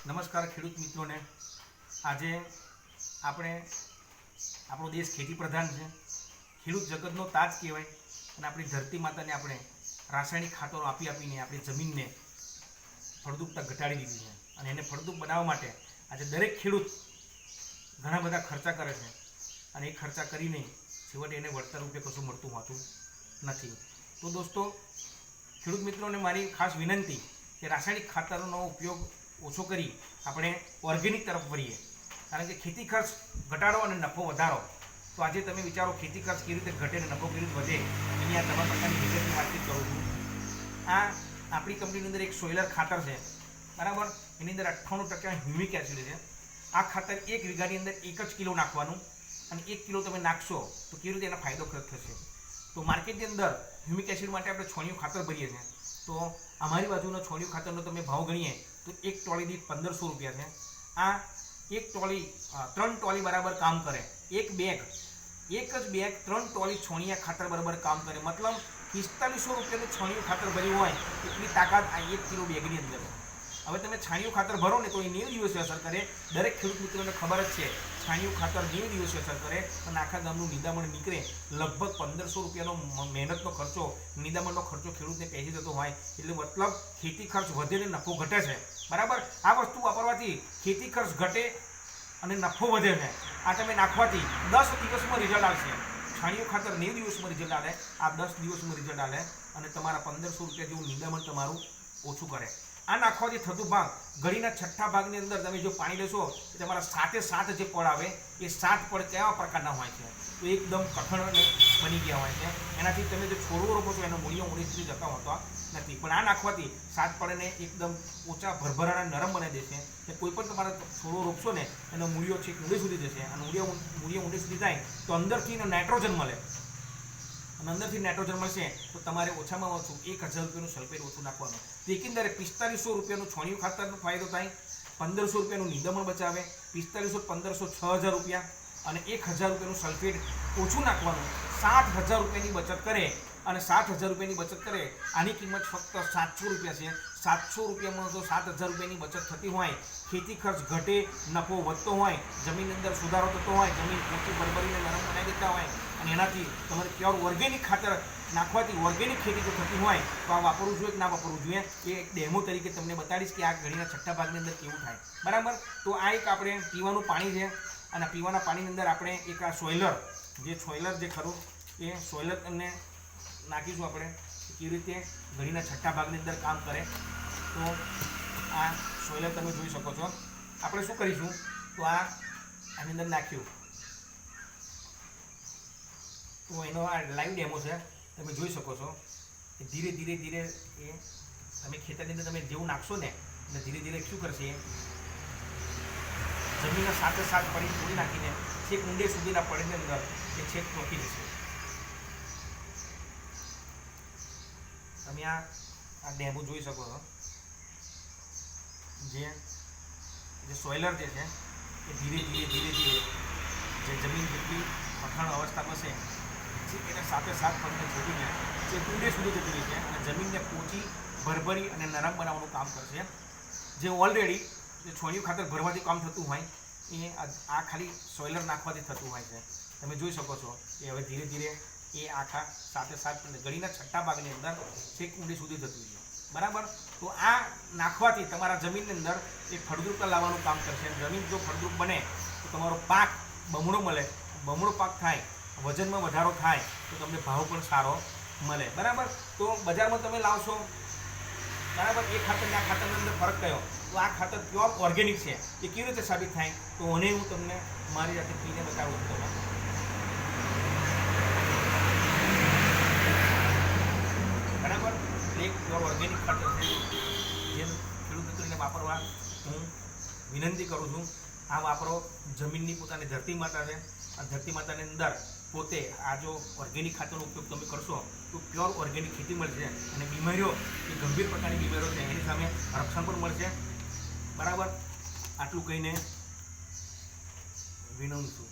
નમસ્કાર ખેડૂત મિત્રોને। આજે આપણે આપણો દેશ ખેતી પ્રધાન છે, ખેડૂત જગતનો તાજ કહેવાય અને આપણી ધરતી માતાને આપણે રાસાયણિક ખાતરો આપીને આપણી જમીનને ફળદ્રુપતા ઘટાડી દીધી છે અને એને ફળદ્રુપ બનાવવા માટે આજે દરેક ખેડૂત ઘણા બધા ખર્ચા કરે છે અને એ ખર્ચા કરીને છેવટે એને વળતર રૂપે કશું મળતું હોતું નથી। તો દોસ્તો, ખેડૂત મિત્રોને મારી ખાસ વિનંતી કે રાસાયણિક ખાતરોનો ઉપયોગ ઓછો કરી આપણે ઓર્ગેનિક તરફ વળીએ, કારણ કે ખેતી ખર્ચ ઘટાડો અને નફો વધારો। તો આજે તમે વિચારો ખેતી ખર્ચ કેવી રીતે ઘટે અને નફો કેવી રીતે વધે, એની આ તમામ પ્રકારની વિગતની વાતચીત કરું છું। આ આપણી કંપનીની અંદર એક સોઇલર ખાતર છે, બરાબર, એની અંદર 98% હ્યુમિક એસિડ છે। આ ખાતર 1 વીઘાની અંદર 1 જ કિલો નાખવાનું અને 1 કિલો તમે નાખશો તો કેવી રીતે એનો ફાયદો થશે। તો માર્કેટની અંદર હ્યુમિક એસિડ માટે આપણે છોણિયું ખાતર ભરીએ છીએ, તો અમારી બાજુનો છોણિયું ખાતરનો તમે ભાવ ગણીએ તો 1 ટોળી દીઠ 1500 રૂપિયા છે। આ 1 ટોળી 3 ટોળી બરાબર કામ કરે। એક જ બેગ 3 ટોળી છોણિયા ખાતર બરાબર કામ કરે, મતલબ 4500 રૂપિયાનું છોણિયું ખાતર ભર્યું હોય એટલી તાકાત આ 1 કિલો બેગની અંદર છે। હવે તમે છાણિયું ખાતર ભરો ને તો એ 90 દિવસે અસર કરે। દરેક ખેડૂત મિત્રોને ખબર જ છે છાણિયું ખાતર 90 દિવસે અસર કરે, પણ આખા ગામનું નિદામણ નીકળે। લગભગ 1500 રૂપિયાનો મહેનતનો ખર્ચો, નિદામણનો ખર્ચો ખેડૂતને પહોંચી જતો હોય, એટલે મતલબ ખેતી ખર્ચ વધે ને નફો ઘટે છે, બરાબર। આ વસ્તુ વાપરવાથી ખેતી ખર્ચ ઘટે અને નફો વધે છે। આ તમે નાખવાથી 10 દિવસમાં રિઝલ્ટ આવશે। છાણિયું ખાતર 90 દિવસમાં રિઝલ્ટ આવે, આ 10 દિવસમાં રિઝલ્ટ આવે અને તમારા 1500 રૂપિયા જેવું નિદામણ તમારું ઓછું કરે। આ નાખવાથી થતું ભાગ ઘડીના છઠ્ઠા ભાગની અંદર તમે જો પાણી લેશો તો તમારા 7 જે પડ આવે એ 7 પડ કેવા પ્રકારના હોય છે, તો એકદમ કઠણ બની ગયા હોય છે। એનાથી તમે જો છોડવો રોપો છો એનો મૂળિયો ઊંડે સુધી જતા હોતા નથી, પણ આ નાખવાથી 7 પડને એકદમ ઓછા ભરભરાના નરમ બનાવી દેશે કે કોઈ પણ તમારે છોડવો રોપશો ને એનો મૂળિયો છેક ઊંડે સુધી જશે અને મૂળિયો ઊંડે સુધી જાય તો અંદરથી નાઇટ્રોજન મળે અને અંદરથી નાઇટ્રોજન મળશે તો તમારે ઓછામાં ઓછું 1000 રૂપિયાનું સલ્ફેટ ઓછું નાખવાનું। તો એકંદરે 4500 રૂપિયાનું છોણિયું ખાતરનો ફાયદો થાય, 1500 રૂપિયાનું નિદામણ બચાવે, 4500 1500 6000 રૂપિયા અને 1000 રૂપિયાનું સલ્ફેટ ઓછું નાખવાનું, 7000 રૂપિયાની બચત કરે અને 7000 રૂપિયાની બચત કરે। આની કિંમત ફક્ત 700 રૂપિયા છે। 700 રૂપિયામાં જો 7000 રૂપિયાની બચત થતી હોય, ખેતી ખર્ચ ઘટે, નફો વધતો હોય, જમીનની અંદર સુધારો થતો હોય, જમીન પોચી ભરભરીને નરમ બનાવી દેતા હોય અને એનાથી તમારે પ્યોર ઓર્ગેનિક ખાતર નાખવાથી ઓર્ગેનિક ખેતી જો થતી હોય તો આ વાપરવું જોઈએ કે ના વાપરવું જોઈએ એ એક ડેમો તરીકે તમને બતાડીશ કે આ ઘડીના છઠ્ઠા ભાગની અંદર કેવું થાય, બરાબર। તો આ એક આપણે પીવાનું પાણી છે અને પીવાના પાણીની અંદર આપણે એક આ સોઇલર જે ખરું એ સોઇલર તમને નાખીશું આપણે કેવી રીતે ઘડીના છઠ્ઠા ભાગની અંદર કામ કરે। તો આ સોઇલર તમે જોઈ શકો છો। આપણે શું કરીશું તો આની અંદર નાખ્યું તો એનો આ લાઈવ ડેમો છે, તમે જોઈ શકો છો કે ધીરે ધીરે એ તમે ખેતરની અંદર તમે જેવું નાખશો ને એટલે ધીરે ધીરે શું કરશે, જમીનના 7 પડી તોડી નાખીને છેક ઊંડે સુધીના પડની અંદર એ છેક ચોંકી જશે। તમે આ ડેમો જોઈ શકો છો। જે સોઇલર જે છે એ ધીરે ધીરે જે જમીન જેટલી કઠણ અવસ્થા બસે એને 7 પગને છોડીને જે ઊંડે સુધી જતી રહી છે અને જમીનને પોચી ભરભરી અને નરમ બનાવવાનું કામ કરશે। જે ઓલરેડી જે છોણિયું ખાતર ભરવાથી કામ થતું હોય એ આ ખાલી સોઇલર નાખવાથી થતું હોય છે। તમે જોઈ શકો છો કે હવે ધીરે ધીરે એ આખા 7 ઘડીના છઠ્ઠા ભાગની અંદર છેક ઊંડે સુધી જતું છે, બરાબર। તો આ નાખવાથી તમારા જમીનની અંદર એ ફળદ્રુપતા લાવવાનું કામ કરશે। જમીન જો ફળદ્રુપ બને તો તમારો પાક બમણો મળે, બમણો પાક થાય, વજનમાં વધારો થાય તો તમને ભાવ પણ સારો મળે, બરાબર। તો બજારમાં તમે લાવશો, બરાબર, એ ખાતરને આ ખાતરની અંદર ફરક કયો તો આ ખાતર પ્યોર ઓર્ગેનિક છે એ કેવી રીતે સાબિત થાય તો હું તમને મારી જાતે પીને બતાવું છું। બરાબર, એક પ્યોર ઓર્ગેનિક ખાતર છે જે ખેડૂત મિત્રોને વાપરવા હું વિનંતી કરું છું। આ વાપરો, જમીનની પોતાની ધરતી માતા છે, આ ધરતી માતાની અંદર પોતે આ જો ઓર્ગેનિક ખાતરનો ઉપયોગ તમે કરશો તો પ્યોર ઓર્ગેનિક ખેતી મળશે અને બીમારીઓ એ ગંભીર પ્રકારની બીમારીઓ છે એની સામે રક્ષણ પણ મળશે, બરાબર। આટલું કહીને વિનંતું છું।